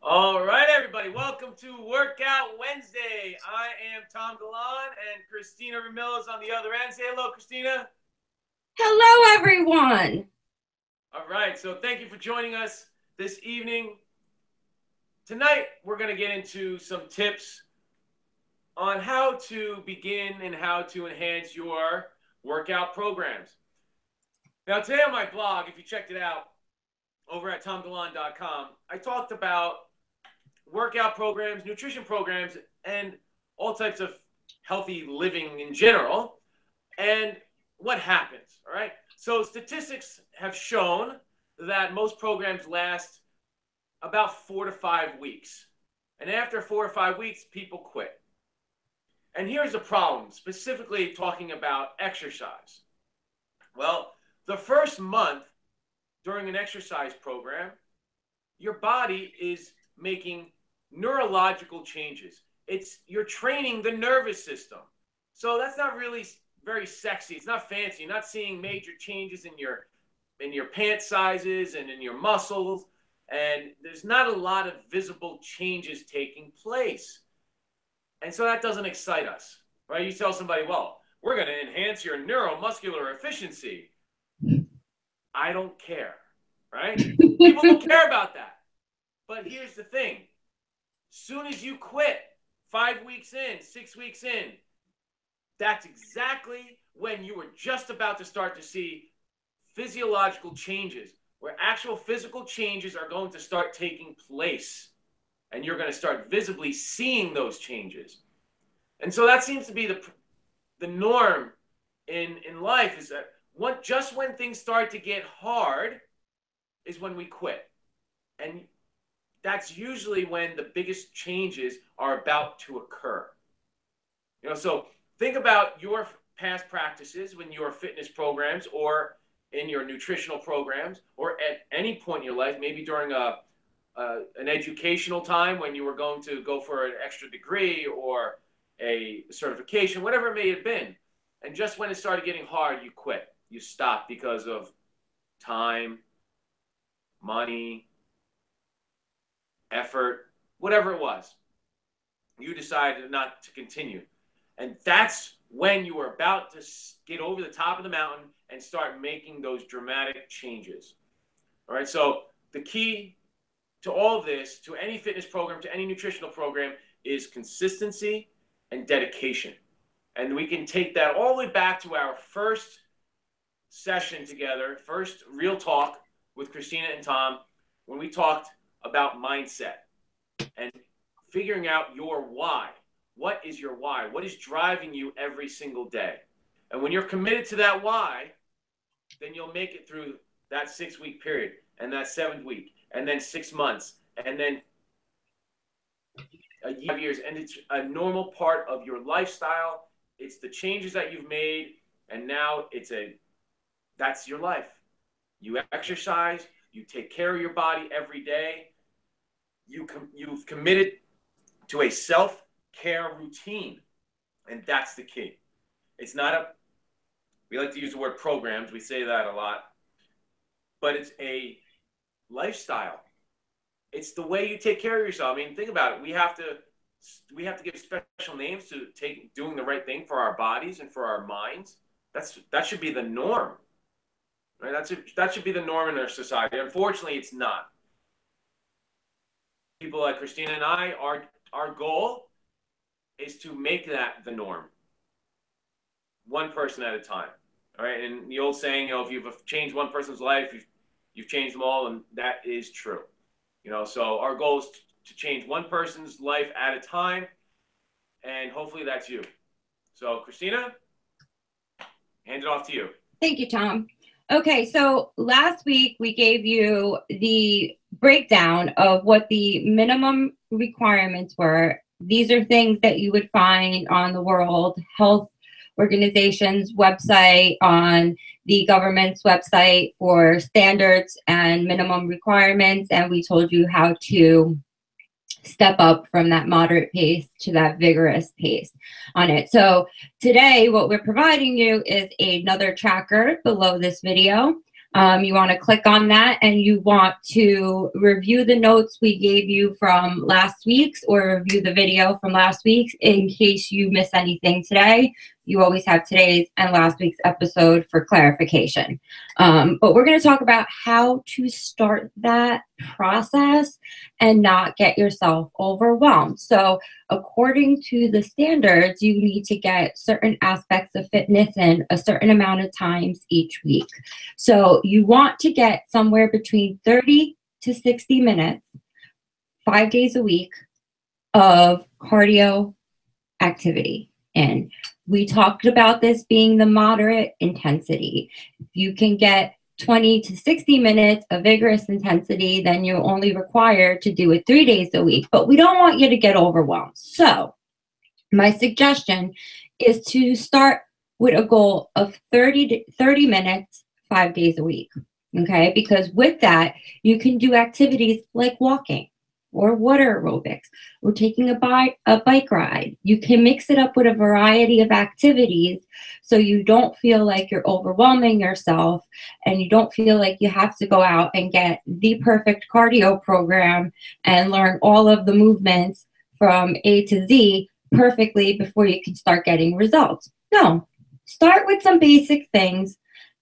All right, everybody, welcome to Workout Wednesday. I am Tom Galan and Cristina Ramillo's on the other end. Say hello, Cristina. Hello, everyone. All right, so thank you for joining us this evening. Tonight, we're going to get into some tips on how to begin and how to enhance your workout programs. Now, today on my blog, if you checked it out over at tomgalan.com, I talked about workout programs, nutrition programs, and all types of healthy living in general, and what happens, all right? So statistics have shown that most programs last about 4 to 5 weeks. And after 4 or 5 weeks, people quit. And here's the problem, specifically talking about exercise. Well, the first month during an exercise program, your body is making neurological changes. You're training the nervous system. So that's not really very sexy. It's not fancy. You're not seeing major changes in your pant sizes and in your muscles. And there's not a lot of visible changes taking place. And so that doesn't excite us, right? You tell somebody, well, we're going to enhance your neuromuscular efficiency. I don't care, right? People don't care about that. But here's the thing. Soon as you quit, 5 weeks in, 6 weeks in, that's exactly when you were just about to start to see physiological changes, where actual physical changes are going to start taking place. And you're going to start visibly seeing those changes. And so that seems to be the norm in life, is that just when things start to get hard is when we quit. And that's usually when the biggest changes are about to occur. So think about your past practices when your fitness programs or in your nutritional programs or at any point in your life, maybe during an educational time when you were going to go for an extra degree or a certification, whatever it may have been. And just when it started getting hard, you quit. You stopped because of time, money, effort, whatever it was. You decided not to continue. And that's when you were about to get over the top of the mountain and start making those dramatic changes. All right, so the key to all this, to any fitness program, to any nutritional program, is consistency and dedication. And we can take that all the way back to our first session together, first real talk with Cristina and Tom, when we talked about mindset and figuring out your why. What is your why? What is driving you every single day? And when you're committed to that why, then you'll make it through that 6-week period and that 7th week and then 6 months and then a year, 5 years. And it's a normal part of your lifestyle. It's the changes that you've made. And now that's your life. You exercise, you take care of your body every day. You've committed to a self-care routine. And that's the key. It's not we like to use the word programs. We say that a lot. But it's a lifestyle. It's the way you take care of yourself. I mean, think about it. We have to give special names to doing the right thing for our bodies and for our minds. That should be the norm. Right? That should be the norm in our society. Unfortunately, it's not. People like Cristina and I, our goal is to make that the norm. One person at a time. All right. And the old saying, if you've changed one person's life, you've changed them all, and that is true. So our goal is to change one person's life at a time, and hopefully that's you. So, Cristina, hand it off to you. Thank you, Tom. Okay, so last week we gave you the breakdown of what the minimum requirements were. These are things that you would find on the World Health Organization's website, on the government's website for standards and minimum requirements, and we told you how to step up from that moderate pace to that vigorous pace on it. So today what we're providing you is another tracker below this video You want to click on that, and you want to review the notes we gave you from last week's, or review the video from last week's in case you miss anything today. You always have today's and last week's episode for clarification. But we're going to talk about how to start that process and not get yourself overwhelmed. So according to the standards, you need to get certain aspects of fitness in a certain amount of times each week. So you want to get somewhere between 30 to 60 minutes, 5 days a week of cardio activity in. We talked about this being the moderate intensity. If you can get 20 to 60 minutes of vigorous intensity, then you're only required to do it 3 days a week. But we don't want you to get overwhelmed. So my suggestion is to start with a goal of 30 minutes, 5 days a week. Okay, because with that, you can do activities like walking, or water aerobics, or taking a bike ride. You can mix it up with a variety of activities so you don't feel like you're overwhelming yourself, and you don't feel like you have to go out and get the perfect cardio program and learn all of the movements from A to Z perfectly before you can start getting results. No, start with some basic things,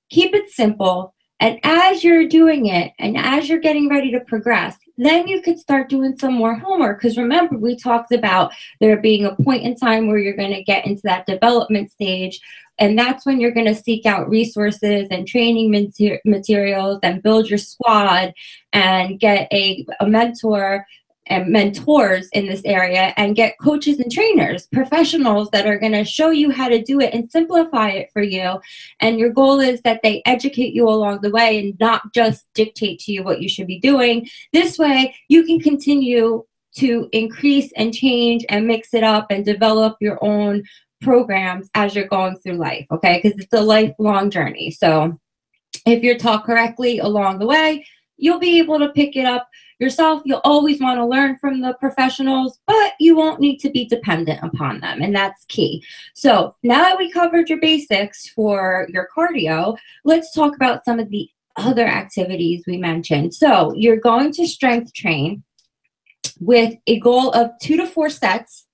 keep it simple, and as you're doing it and as you're getting ready to progress, then you could start doing some more homework. Because remember, we talked about there being a point in time where you're going to get into that development stage. And that's when you're going to seek out resources and training materials and build your squad and get a mentor and mentors in this area, and get coaches and trainers, professionals that are going to show you how to do it and simplify it for you. And your goal is that they educate you along the way and not just dictate to you what you should be doing. This way you can continue to increase and change and mix it up and develop your own programs as you're going through life, okay? Because it's a lifelong journey. So if you're taught correctly along the way, you'll be able to pick it up yourself. You'll always want to learn from the professionals, but you won't need to be dependent upon them, and that's key. So now that we covered your basics for your cardio, let's talk about some of the other activities we mentioned. So you're going to strength train with a goal of 2 to 4 sets,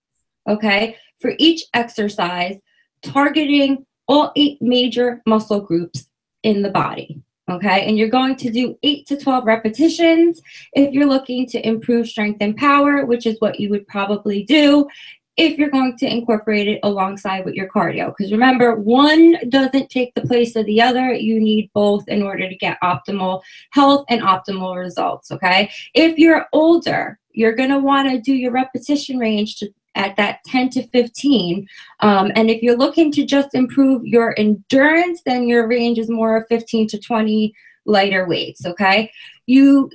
okay, for each exercise, targeting all 8 major muscle groups in the body. Okay, and you're going to do 8 to 12 repetitions if you're looking to improve strength and power, which is what you would probably do if you're going to incorporate it alongside with your cardio. Because remember, one doesn't take the place of the other. You need both in order to get optimal health and optimal results, okay? If you're older, you're going to want to do your repetition range at that 10 to 15. And if you're looking to just improve your endurance, then your range is more of 15 to 20 lighter weights, okay? You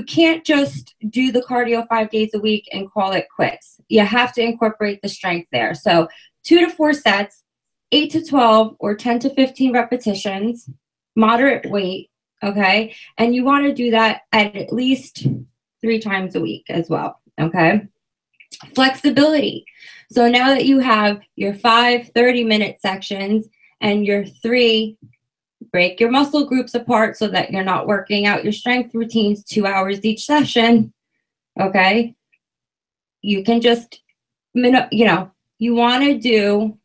can't just do the cardio 5 days a week and call it quits. You have to incorporate the strength there. So 2 to 4 sets, 8 to 12 or 10 to 15 repetitions, moderate weight, okay? And you want to do that at least 3 times a week as well, okay? Flexibility. So now that you have your 5 30-minute sections and your 3, break your muscle groups apart so that you're not working out your strength routines 2 hours each session, okay? You can just, you want to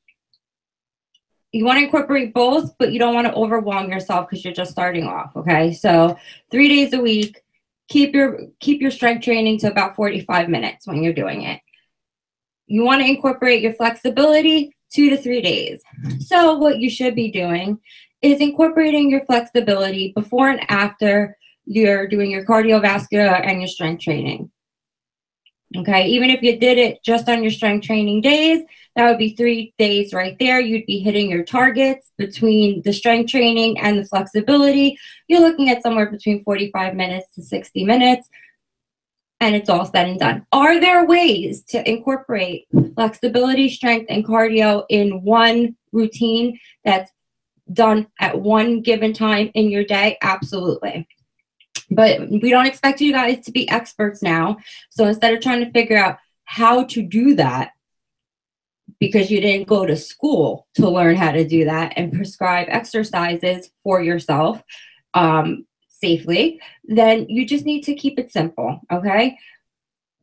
incorporate both, but you don't want to overwhelm yourself because you're just starting off, okay? So 3 days a week. Keep your strength training to about 45 minutes when you're doing it. You want to incorporate your flexibility 2 to 3 days. So what you should be doing is incorporating your flexibility before and after you're doing your cardiovascular and your strength training. Okay, even if you did it just on your strength training days, that would be 3 days right there. You'd be hitting your targets between the strength training and the flexibility. You're looking at somewhere between 45 minutes to 60 minutes, and it's all said and done. Are there ways to incorporate flexibility, strength, and cardio in one routine that's done at one given time in your day? Absolutely. But we don't expect you guys to be experts now. So instead of trying to figure out how to do that, because you didn't go to school to learn how to do that and prescribe exercises for yourself, safely, then you just need to keep it simple, okay?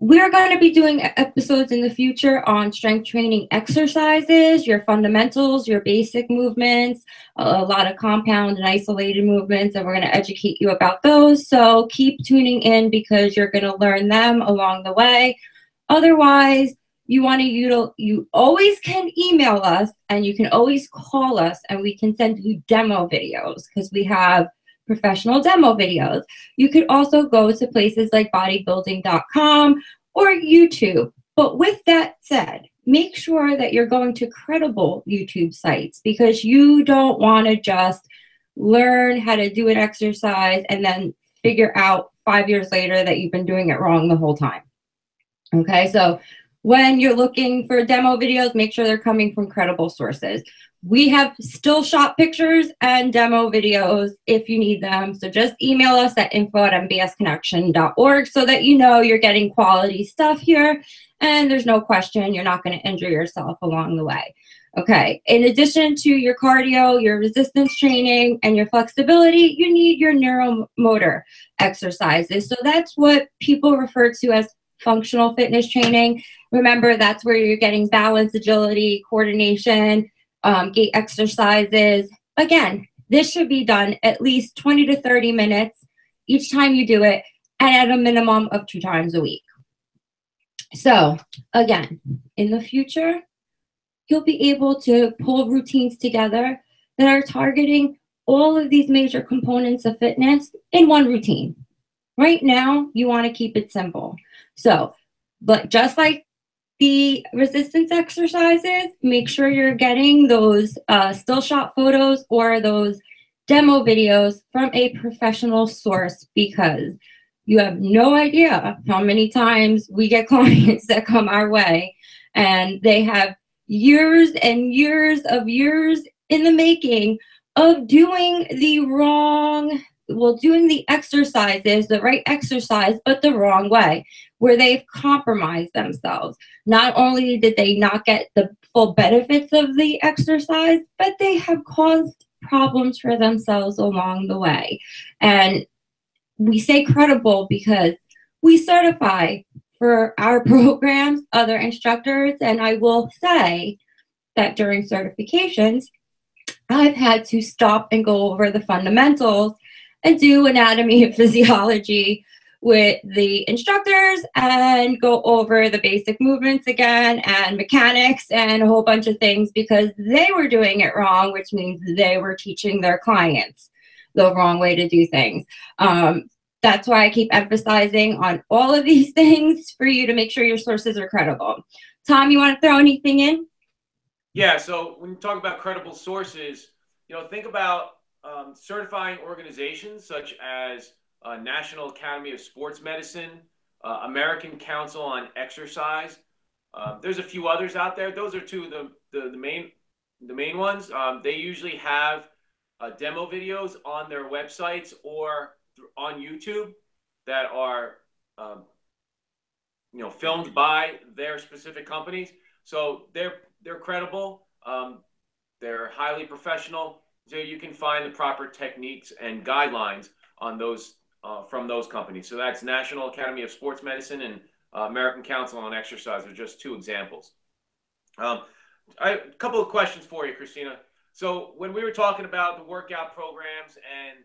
We're going to be doing episodes in the future on strength training exercises, your fundamentals, your basic movements, a lot of compound and isolated movements, and we're going to educate you about those. So keep tuning in because you're going to learn them along the way. Otherwise, you always can email us and you can always call us and we can send you demo videos because we have professional demo videos. You could also go to places like bodybuilding.com or YouTube. But with that said, make sure that you're going to credible YouTube sites because you don't want to just learn how to do an exercise and then figure out 5 years later that you've been doing it wrong the whole time. Okay, so when you're looking for demo videos, make sure they're coming from credible sources. We have still shot pictures and demo videos if you need them. So just email us at info@mbsconnection.org so that you know you're getting quality stuff here and there's no question you're not going to injure yourself along the way. Okay, in addition to your cardio, your resistance training, and your flexibility, you need your neuromotor exercises. So that's what people refer to as functional fitness training. Remember, that's where you're getting balance, agility, coordination, gait exercises. Again, this should be done at least 20 to 30 minutes each time you do it, and at a minimum of 2 times a week. So again, in the future, you'll be able to pull routines together that are targeting all of these major components of fitness in one routine. Right now, you want to keep it simple. So, but just like the resistance exercises, make sure you're getting those still shot photos or those demo videos from a professional source because you have no idea how many times we get clients that come our way and they have years and years in the making of doing doing the exercises, the right exercise, but the wrong way, where they've compromised themselves. Not only did they not get the full benefits of the exercise, but they have caused problems for themselves along the way. And we say credible because we certify for our programs other instructors, and I will say that during certifications, I've had to stop and go over the fundamentals and do anatomy and physiology with the instructors and go over the basic movements again and mechanics and a whole bunch of things because they were doing it wrong, which means they were teaching their clients the wrong way to do things. That's why I keep emphasizing on all of these things for you to make sure your sources are credible. Tom, you want to throw anything in? Yeah, so when you talk about credible sources, think about certifying organizations such as National Academy of Sports Medicine, American Council on Exercise. There's a few others out there. Those are two of the main ones. They usually have demo videos on their websites or on YouTube that are filmed by their specific companies. So they're credible. They're highly professional. So you can find the proper techniques and guidelines on those from those companies. So that's National Academy of Sports Medicine and American Council on Exercise are just two examples. A couple of questions for you, Cristina. So when we were talking about the workout programs and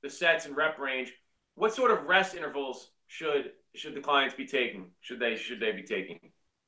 the sets and rep range, what sort of rest intervals should the clients be taking? Should they be taking?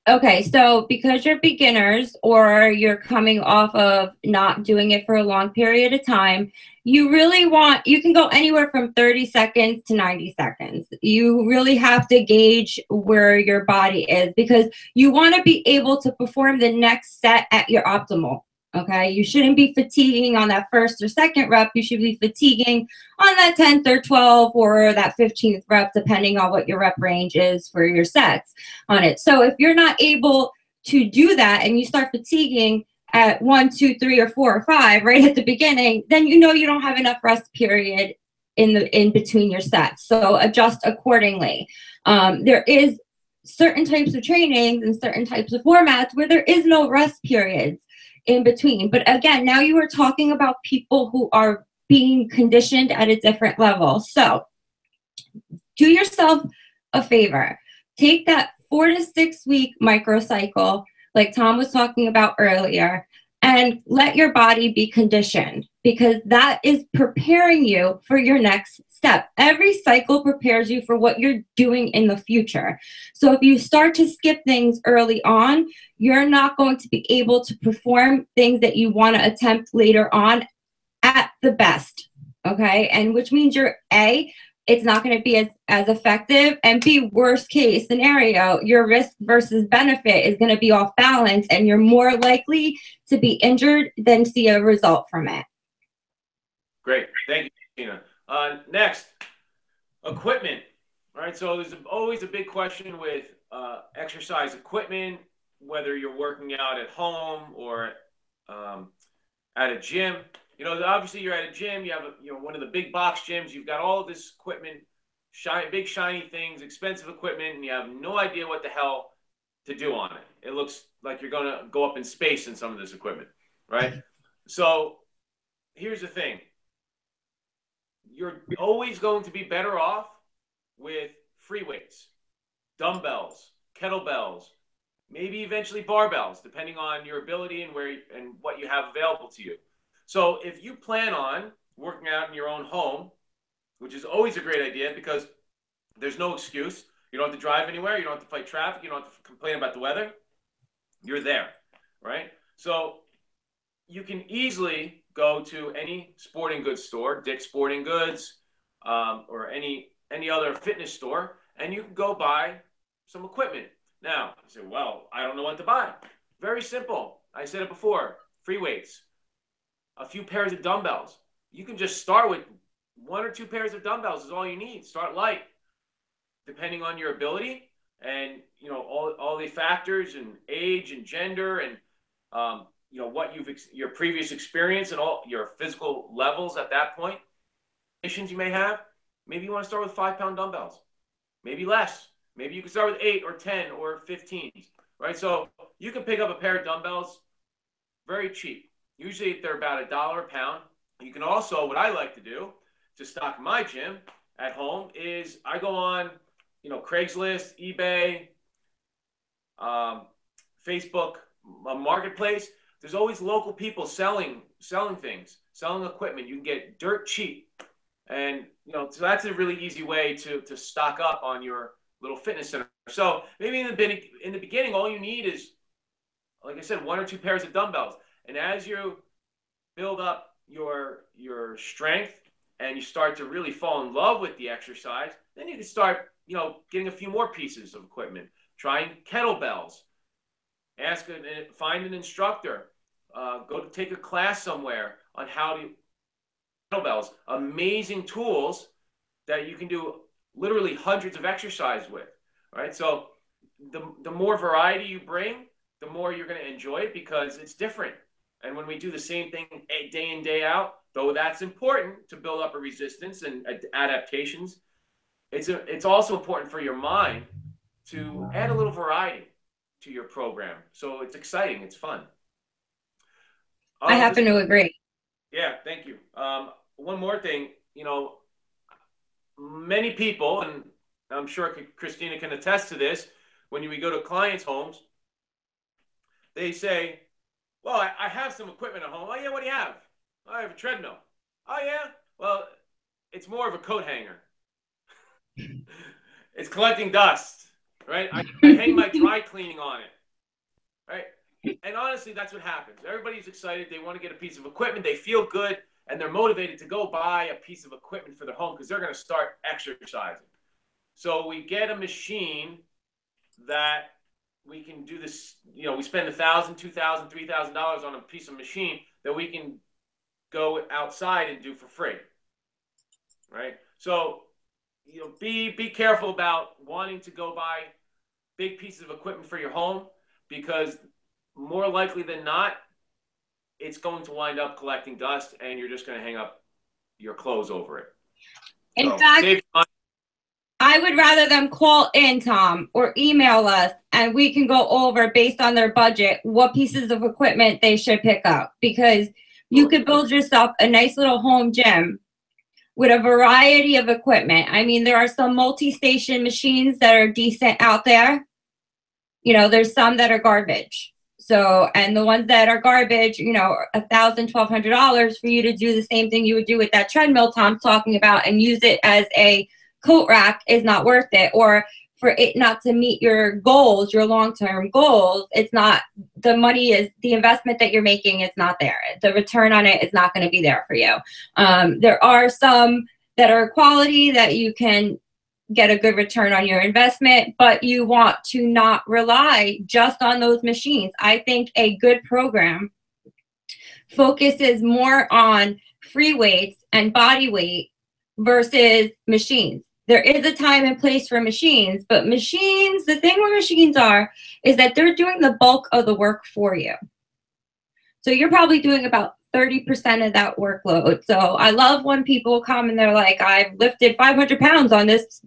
Okay, so because you're beginners or you're coming off of not doing it for a long period of time, you can go anywhere from 30 seconds to 90 seconds. You really have to gauge where your body is because you want to be able to perform the next set at your optimal. Okay, you shouldn't be fatiguing on that first or second rep. You should be fatiguing on that 10th or 12th or that 15th rep, depending on what your rep range is for your sets on it. So if you're not able to do that and you start fatiguing at 1, 2, 3, or 4, or 5 right at the beginning, then you don't have enough rest period in between your sets. So adjust accordingly. There is certain types of trainings and certain types of formats where there is no rest periods in between. But again, now you are talking about people who are being conditioned at a different level. So do yourself a favor. Take that 4 to 6 week microcycle, like Tom was talking about earlier, and let your body be conditioned, because that is preparing you for your next step. Every cycle prepares you for what you're doing in the future. So if you start to skip things early on, you're not going to be able to perform things that you want to attempt later on at the best. Okay. And which means you're it's not going to be as effective, and B, worst case scenario, your risk versus benefit is going to be off balance, and you're more likely to be injured than see a result from it. Great. Thank you, Cristina. Next, equipment. All right. So there's always a big question with exercise equipment, whether you're working out at home or at a gym. You know, obviously you're at a gym, you have one of the big box gyms, you've got all of this equipment, big shiny things, expensive equipment, and you have no idea what the hell to do on it. It looks like you're going to go up in space in some of this equipment, right? So here's the thing. You're always going to be better off with free weights, dumbbells, kettlebells, maybe eventually barbells, depending on your ability and what you have available to you. So if you plan on working out in your own home, which is always a great idea because there's no excuse. You don't have to drive anywhere. You don't have to fight traffic. You don't have to complain about the weather. You're there, right? So you can easily go to any sporting goods store, Dick's Sporting Goods, or any other fitness store, and you can go buy some equipment. Now, you say, well, I don't know what to buy. Very simple. I said it before, free weights. A few pairs of dumbbells. You can just start with 1 or 2 pairs of dumbbells is all you need. Start light, depending on your ability and all the factors and age and gender and what your previous experience and all your physical levels at that point. Conditions you may have. Maybe you want to start with 5-pound dumbbells. Maybe less. Maybe you can start with 8 or 10 or 15. Right. So you can pick up a pair of dumbbells very cheap. Usually they're about $1 a pound. You can also, what I like to do to stock my gym at home is I go on, Craigslist, eBay, Facebook Marketplace. There's always local people selling things, selling equipment. You can get dirt cheap. And, so that's a really easy way to stock up on your little fitness center. So maybe in the beginning, all you need is, like I said, 1 or 2 pairs of dumbbells. And as you build up your strength and you start to really fall in love with the exercise, then you can start, getting a few more pieces of equipment. Trying kettlebells. Find an instructor. Go to take a class somewhere on how to kettlebells. Amazing tools that you can do literally hundreds of exercises with. Right? So the more variety you bring, the more you're going to enjoy it because it's different. And when we do the same thing day in, day out, though that's important to build up a resistance and adaptations, it's also important for your mind to add a little variety to your program. So it's exciting. It's fun. I happen to agree. Yeah, thank you. One more thing, many people, and I'm sure Cristina can attest to this, when we go to clients' homes, they say, well, I have some equipment at home. Oh, yeah, what do you have? I have a treadmill. Oh, yeah? Well, it's more of a coat hanger. It's collecting dust, right? I hang my dry cleaning on it, right? And honestly, that's what happens. Everybody's excited. They want to get a piece of equipment. They feel good, and they're motivated to go buy a piece of equipment for their home because they're going to start exercising. So we get a machine that we can do this, we spend $1,000, $2,000, $3,000 on a piece of machine that we can go outside and do for free, right? So, be careful about wanting to go buy big pieces of equipment for your home because more likely than not, it's going to wind up collecting dust and you're just going to hang up your clothes over it. In fact, I would rather them call in, Tom, or email us, and we can go over, based on their budget, what pieces of equipment they should pick up. Because You could build yourself a nice little home gym with a variety of equipment. I mean, there are some multi-station machines that are decent out there. You know, there's some that are garbage. So, and the ones that are garbage, you know, $1,000, $1,200 for you to do the same thing you would do with that treadmill Tom's talking about and use it as a coat rack is not worth it. Or for it not to meet your goals, your long-term goals, it's not, the money is, the investment that you're making is not there. The return on it is not going to be there for you. There are some that are quality that you can get a good return on your investment, but you want to not rely just on those machines. I think a good program focuses more on free weights and body weight versus machines. There is a time and place for machines, but machines, the thing with machines is that they're doing the bulk of the work for you. So you're probably doing about 30% of that workload. So I love when people come and they're like, I've lifted 500 pounds on this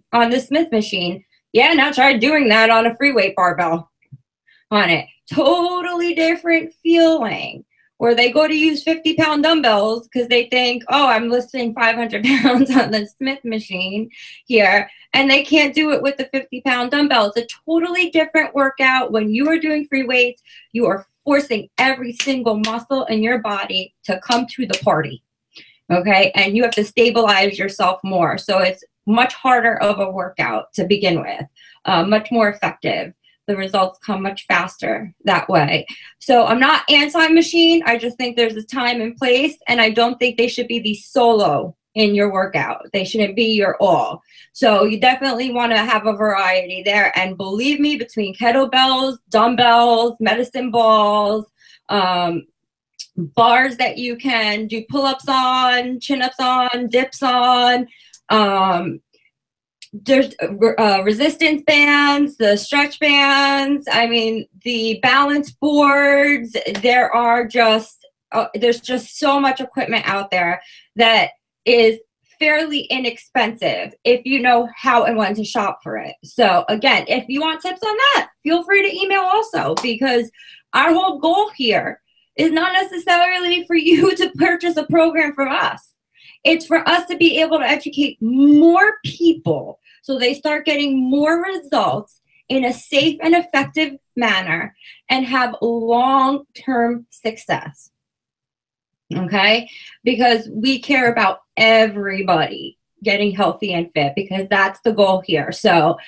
Smith machine. Yeah, now try doing that on a free weight barbell on it. Totally different feeling. Or they go to use 50-pound dumbbells because they think, oh, I'm lifting 500 pounds on the Smith machine here, and they can't do it with the 50-pound dumbbells. It's a totally different workout. When you are doing free weights, you are forcing every single muscle in your body to come to the party, okay? And you have to stabilize yourself more. So it's much harder of a workout to begin with, much more effective. The results come much faster that way. So I'm not anti-machine. I just think there's a time and place, and I don't think they should be the solo in your workout. They shouldn't be your all. So you definitely want to have a variety there. And believe me, between kettlebells, dumbbells, medicine balls, bars that you can do pull-ups on, chin-ups on, dips on, there's resistance bands, the stretch bands, I mean, the balance boards. There are just, there's just so much equipment out there that is fairly inexpensive if you know how and when to shop for it. So again, if you want tips on that, feel free to email also, because our whole goal here is not necessarily for you to purchase a program from us. It's for us to be able to educate more people so they start getting more results in a safe and effective manner and have long-term success. Okay? Because we care about everybody getting healthy and fit, because that's the goal here. So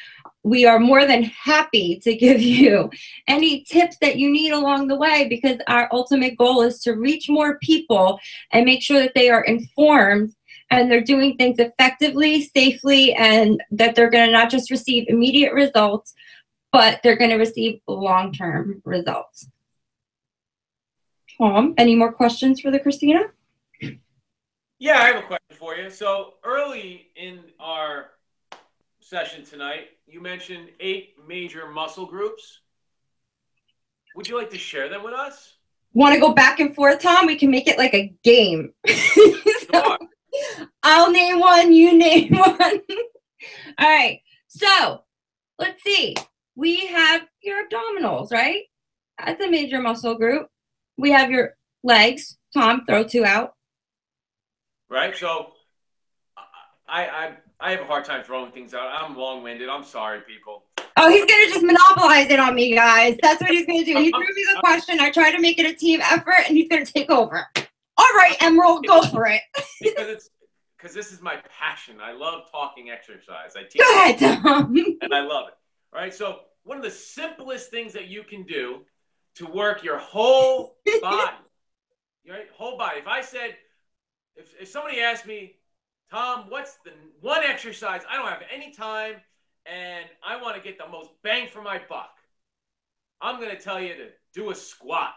we are more than happy to give you any tips that you need along the way, because our ultimate goal is to reach more people and make sure that they are informed and they're doing things effectively, safely, and that they're going to not just receive immediate results, but they're going to receive long-term results. Tom, any more questions for the Cristina? Yeah, I have a question for you. So early in our session tonight, you mentioned 8 major muscle groups. Would you like to share them with us? Want to go back and forth, Tom? We can make it like a game. So, I'll name one, you name one. All right. So let's see. We have your abdominals, right? That's a major muscle group. We have your legs. Tom, throw 2 out. Right. So I have a hard time throwing things out. I'm long-winded. I'm sorry, people. Oh, he's going to just monopolize it on me, guys. That's what he's going to do. He threw me the question. I tried to make it a team effort, and he's going to take over. All right, Emerald, go for it. because this is my passion. I love talking exercise. I teach. Go ahead, Tom. And I love it. All right. So one of the simplest things that you can do to work your whole body, right? Whole body. If I said, if somebody asked me, Tom, what's the one exercise I don't have any time and I want to get the most bang for my buck, I'm going to tell you to do a squat.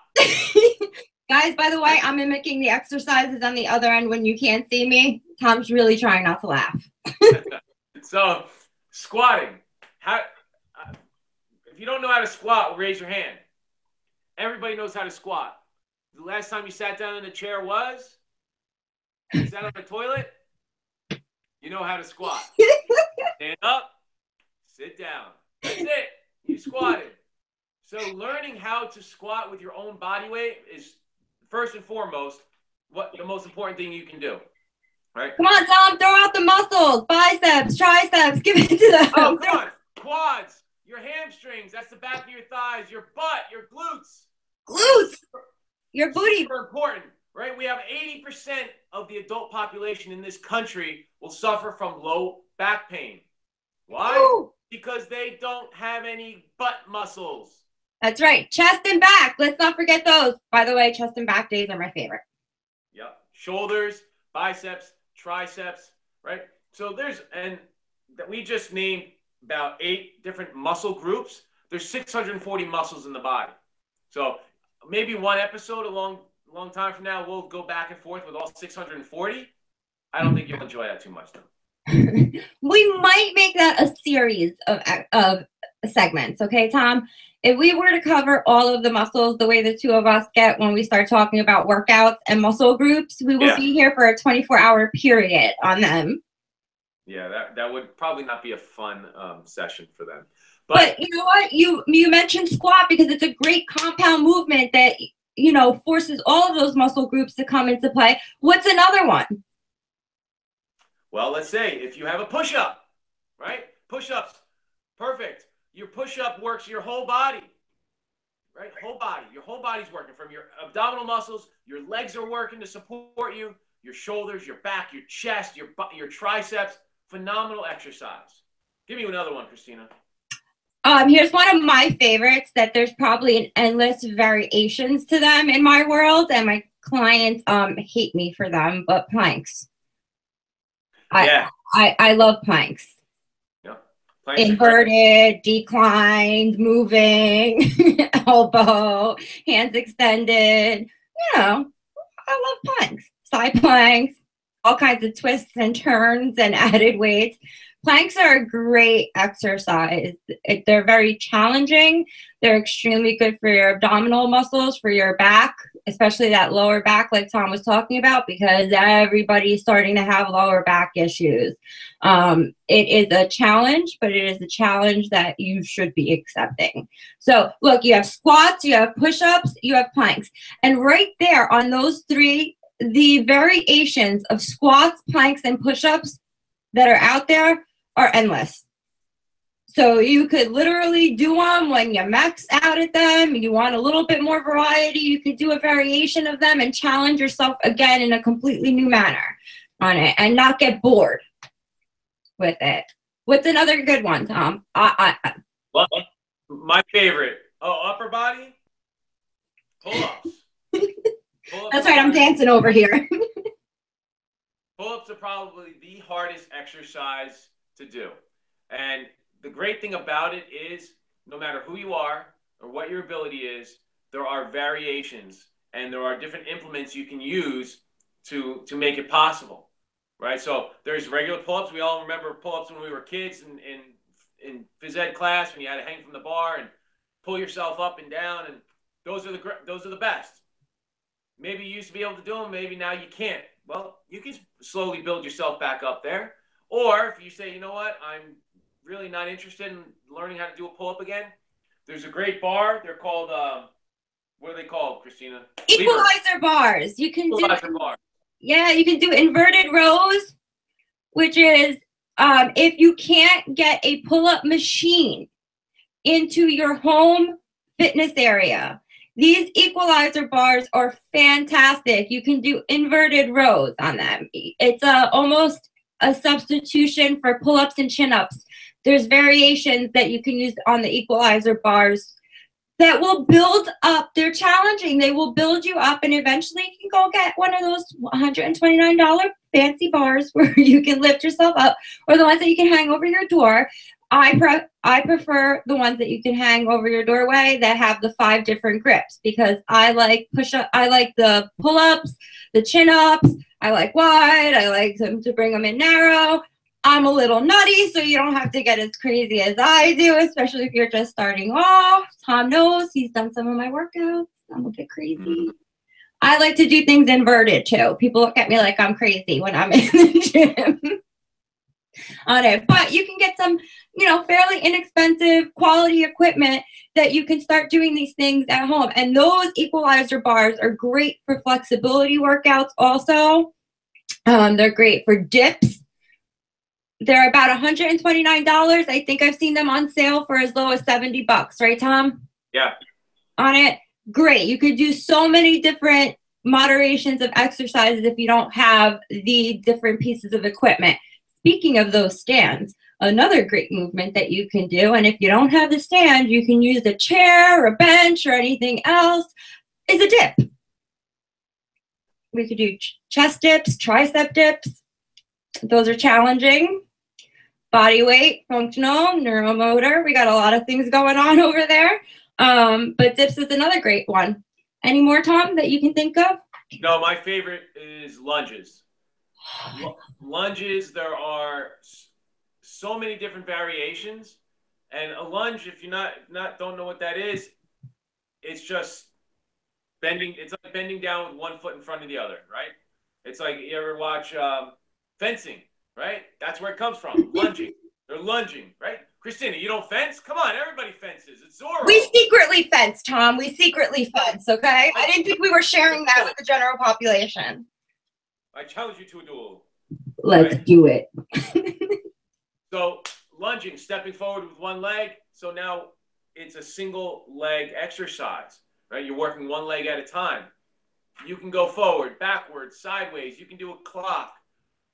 Guys, by the way, I'm mimicking the exercises on the other end when you can't see me. Tom's really trying not to laugh. So, squatting. If you don't know how to squat, raise your hand. Everybody knows how to squat. The last time you sat down in a chair was? You sat on the toilet? You know how to squat. Stand up, sit down. That's it. You squatted. So learning how to squat with your own body weight is, first and foremost, what the most important thing you can do, right? Come on, Tom, throw out the muscles, biceps, triceps, give it to them. Oh, come on. Quads, your hamstrings, that's the back of your thighs, your butt, your glutes. Glutes, your booty. Super important, right? We have 80% of the adult population in this country will suffer from low back pain. Why? Ooh. Because they don't have any butt muscles. That's right. Chest and back. Let's not forget those. By the way, chest and back days are my favorite. Yep. Shoulders, biceps, triceps, right? So and we just named about 8 different muscle groups. There's 640 muscles in the body. So maybe one episode a long time from now, we'll go back and forth with all 640. I don't think you'll enjoy that too much, though. We might make that a series of segments. Okay, Tom? If we were to cover all of the muscles the way the two of us get when we start talking about workouts and muscle groups, we will be here for a 24-hour period on them. Yeah, that would probably not be a fun session for them. But you know what? You mentioned squat because it's a great compound movement that, forces all of those muscle groups to come into play. What's another one? Well, let's say if you have a push-up, right? Push-ups, perfect. Your push-up works your whole body, right? Whole body. Your whole body's working from your abdominal muscles. Your legs are working to support you. Your shoulders, your back, your chest, your triceps. Phenomenal exercise. Give me another one, Cristina. Here's one of my favorites that there's probably an endless variations to them in my world, and my clients hate me for them, but planks. I love planks. Inverted, declined, moving, elbow, hands extended. I love planks. Side planks, all kinds of twists and turns and added weights. Planks are a great exercise. They're very challenging. They're extremely good for your abdominal muscles, for your back, especially that lower back like Tom was talking about, because everybody's starting to have lower back issues. It is a challenge, but it is a challenge that you should be accepting. So look, you have squats, you have push-ups, you have planks. And right there on those 3, the variations of squats, planks, and push-ups that are out there are endless. So you could literally do them when you max out at them. You want a little bit more variety, you could do a variation of them and challenge yourself again in a completely new manner on it and not get bored with it. What's another good one, Tom? Well, my favorite. Upper body? Pull-ups. That's right, I'm dancing over here. Pull-ups are probably the hardest exercise to do. And the great thing about it is, no matter who you are or what your ability is, there are variations and there are different implements you can use to make it possible, right? So there's regular pull-ups. We all remember pull-ups when we were kids in phys ed class when you had to hang from the bar and pull yourself up and down, and those are the best. Maybe you used to be able to do them, maybe now you can't. Well, you can slowly build yourself back up there. Or if you say, you know what, I'm really not interested in learning how to do a pull-up again, there's a great bar. They're called, what are they called, Cristina? Equalizer bars. You can bar. Yeah, you can do inverted rows, which is if you can't get a pull-up machine into your home fitness area, these equalizer bars are fantastic. You can do inverted rows on them. It's almost a substitution for pull-ups and chin-ups. There's variations that you can use on the equalizer bars that will build up. They're challenging. They will build you up, and eventually you can go get one of those $129 fancy bars where you can lift yourself up, or the ones that you can hang over your door. I prefer the ones that you can hang over your doorway that have the 5 different grips, because I like push-up. I like the pull-ups, the chin-ups. I like wide. I like them to bring them in narrow. I'm a little nutty, so you don't have to get as crazy as I do, especially if you're just starting off. Tom knows. He's done some of my workouts. I'm a bit crazy. I like to do things inverted, too. People look at me like I'm crazy when I'm in the gym. on it. But you can get some, fairly inexpensive quality equipment that you can start doing these things at home. And those equalizer bars are great for flexibility workouts also. They're great for dips. They're about $129. I think I've seen them on sale for as low as $70, right, Tom? Yeah. On it. Great. You could do so many different moderations of exercises if you don't have the different pieces of equipment. Speaking of those stands, another great movement that you can do, and if you don't have the stand, you can use a chair or a bench or anything else, is a dip. We could do chest dips, tricep dips. Those are challenging. Body weight, functional, neuromotor. We got a lot of things going on over there. But dips is another great one. Any more, Tom, that you can think of? No, my favorite is lunges. Lunges, there are so many different variations. And a lunge, if you don't know what that is, it's just bending. It's like bending down with one foot in front of the other, right? It's like you ever watch fencing, right? That's where it comes from. Lunging. They're lunging, right? Cristina, you don't fence? Come on, everybody fences. It's Zorro. We secretly fence, Tom. We secretly fence, okay? I didn't think we were sharing that with the general population. I challenge you to a duel. Let's do it. So lunging, stepping forward with one leg. So now it's a single leg exercise, right? You're working one leg at a time. You can go forward, backwards, sideways. You can do a clock.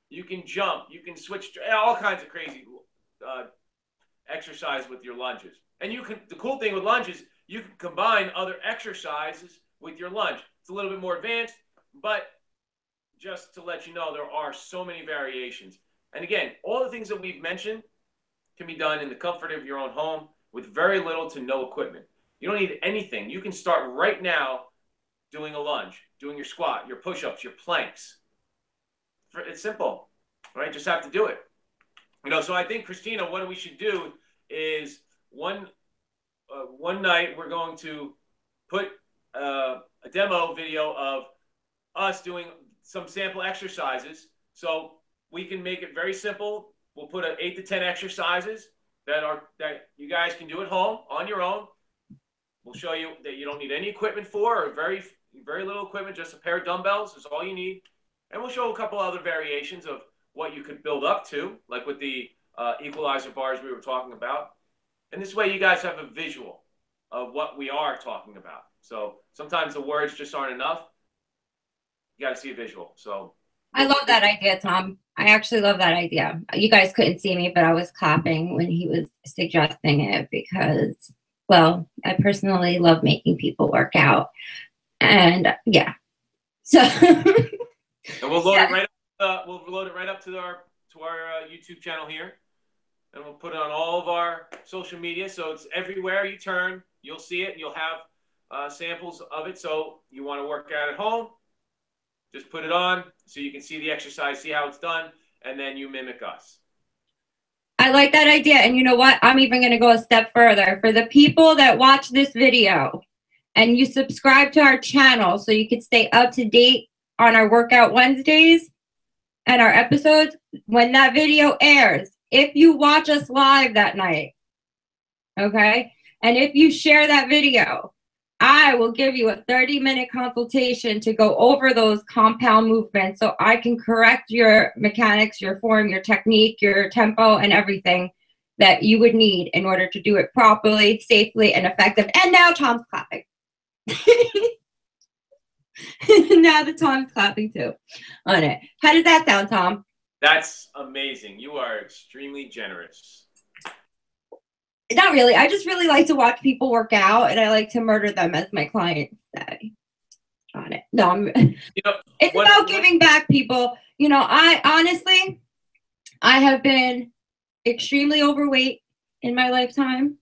You can jump. You can switch, all kinds of crazy exercise with your lunges. And the cool thing with lunges, you can combine other exercises with your lunge. It's a little bit more advanced, but just to let you know, there are so many variations. And again, all the things that we've mentioned can be done in the comfort of your own home with very little to no equipment. You don't need anything. You can start right now doing a lunge, doing your squat, your push-ups, your planks. It's simple, right? Just have to do it. So I think, Cristina, what we should do is one night we're going to put a demo video of us doing some sample exercises. So we can make it very simple. We'll put 8 to 10 exercises that you guys can do at home on your own. We'll show you that you don't need any equipment or very, very little equipment, just a pair of dumbbells is all you need. And we'll show a couple other variations of what you could build up to, like with the equalizer bars we were talking about. And this way you guys have a visual of what we are talking about. So sometimes the words just aren't enough. You got to see a visual. So I love that idea, Tom. I actually love that idea. You guys couldn't see me, but I was clapping when he was suggesting it because, well, I personally love making people work out. And yeah. So and we'll load it right up. We'll load it right up to our YouTube channel here, and we'll put it on all of our social media. So it's everywhere you turn, you'll see it, and you'll have samples of it. So you want to work out at home, just put it on so you can see the exercise, see how it's done, and then you mimic us. I like that idea. And you know what? I'm even going to go a step further. For the people that watch this video and you subscribe to our channel so you can stay up to date on our Workout Wednesdays and our episodes, when that video airs, if you watch us live that night, okay, and if you share that video, I will give you a 30-minute consultation to go over those compound movements so I can correct your mechanics, your form, your technique, your tempo, and everything that you would need in order to do it properly, safely, and effective. And now Tom's clapping. Now the Tom's clapping too on it. How does that sound, Tom? That's amazing. You are extremely generous. Not really. I just really like to watch people work out, and I like to murder them, as my clients say. On it. No, it's about giving back, people. I honestly, I have been extremely overweight in my lifetime,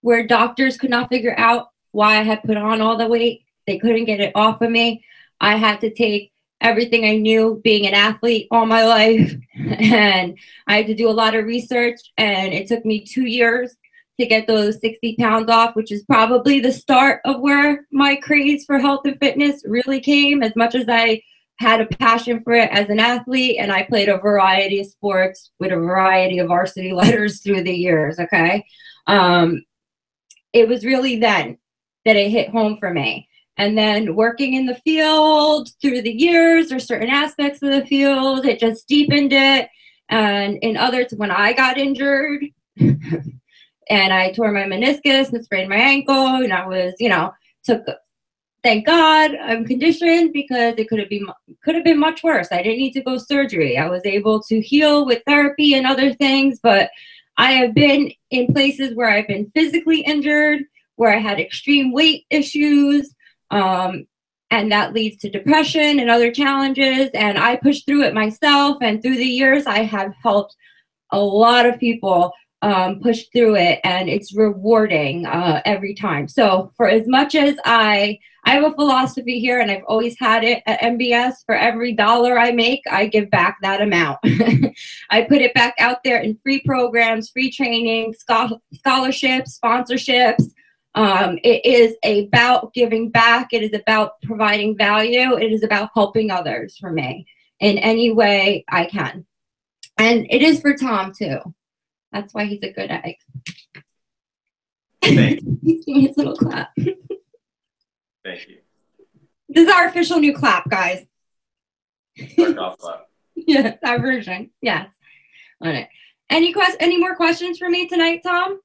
where doctors could not figure out why I had put on all the weight. They couldn't get it off of me. I had to take everything I knew being an athlete all my life, and I had to do a lot of research, and it took me 2 years to get those 60 pounds off, which is probably the start of where my craze for health and fitness really came. As much as I had a passion for it as an athlete, and I played a variety of sports with a variety of varsity letters through the years, okay? It was really then that it hit home for me. And then working in the field through the years, or certain aspects of the field, it just deepened it. And in others, when I got injured and I tore my meniscus and sprained my ankle, and I was, thank God I'm conditioned, because it could have been much worse. I didn't need to go surgery. I was able to heal with therapy and other things, but I have been in places where I've been physically injured, where I had extreme weight issues, and that leads to depression and other challenges. And I pushed through it myself. And through the years, I have helped a lot of people push through it, and it's rewarding every time. So for as much as I have a philosophy here, and I've always had it at MBS: for every dollar I make, I give back that amount. I put it back out there in free programs, free training, scholarships, sponsorships. It is about giving back. It is about providing value. It is about helping others for me in any way I can. And it is for Tom too. That's why he's a good egg. Thank you. He's doing his little clap. Thank you. This is our official new clap, guys. Golf clap. Yes, our version. Yes. On it. Any more questions for me tonight, Tom?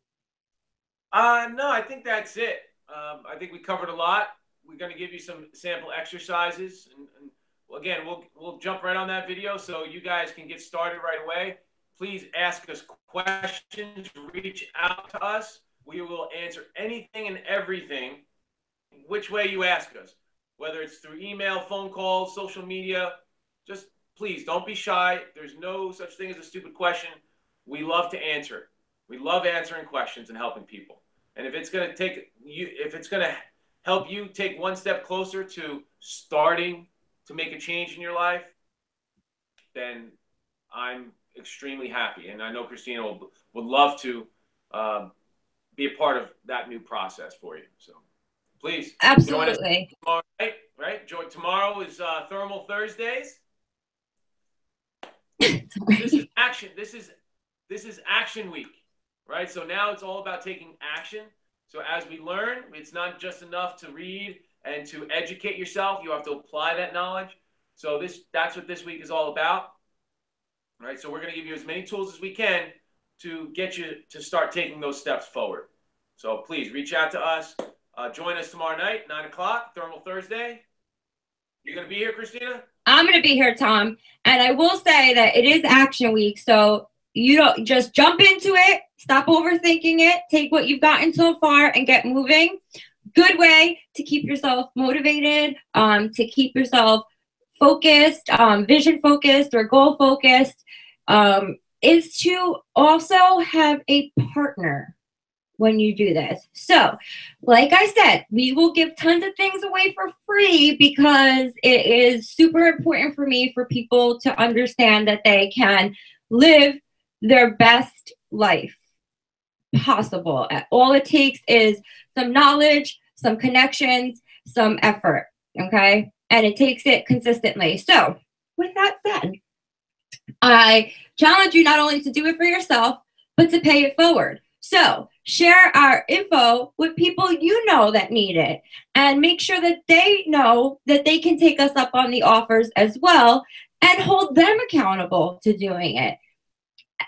No, I think that's it. I think we covered a lot. We're going to give you some sample exercises, and again, we'll jump right on that video so you guys can get started right away. Please ask us questions. Reach out to us. We will answer anything and everything, which way you ask us, whether it's through email, phone calls, social media. Just please don't be shy. There's no such thing as a stupid question. We love to answer. We love answering questions and helping people. And if it's going to help you take one step closer to starting to make a change in your life, then I'm extremely happy. And I know Cristina would love to be a part of that new process for you. So please Absolutely. Join us tomorrow, right? Tomorrow is Thermal Thursdays. This is action. This is action week. Right? So now it's all about taking action. So as we learn, it's not just enough to read and to educate yourself. You have to apply that knowledge. So that's what this week is all about. All right? So we're going to give you as many tools as we can to get you to start taking those steps forward. So please reach out to us. Join us tomorrow night, 9 o'clock, Thermal Thursday. You're going to be here, Cristina? I'm going to be here, Tom. And I will say that it is action week. So you don't just jump into it. Stop overthinking it. Take what you've gotten so far and get moving. Good way to keep yourself motivated, to keep yourself focused, vision focused or goal focused, is to also have a partner when you do this. So, like I said, we will give tons of things away for free because it is super important for me for people to understand that they can live their best life possible. All it takes is some knowledge, some connections, some effort, okay? And it takes it consistently. So with that said, I challenge you not only to do it for yourself, but to pay it forward. So share our info with people you know that need it, and make sure that they know that they can take us up on the offers as well and hold them accountable to doing it.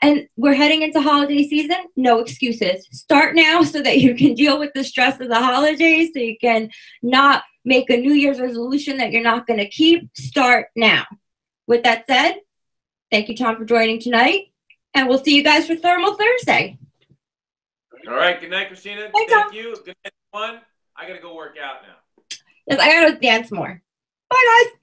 And we're heading into holiday season. No excuses. Start now so that you can deal with the stress of the holidays, so you can not make a New Year's resolution that you're not going to keep. Start now. With that said, thank you, Tom, for joining tonight. And we'll see you guys for Thermal Thursday. All right. Good night, Cristina. Thank you. Good night, everyone. I got to go work out now. Yes, I got to dance more. Bye, guys.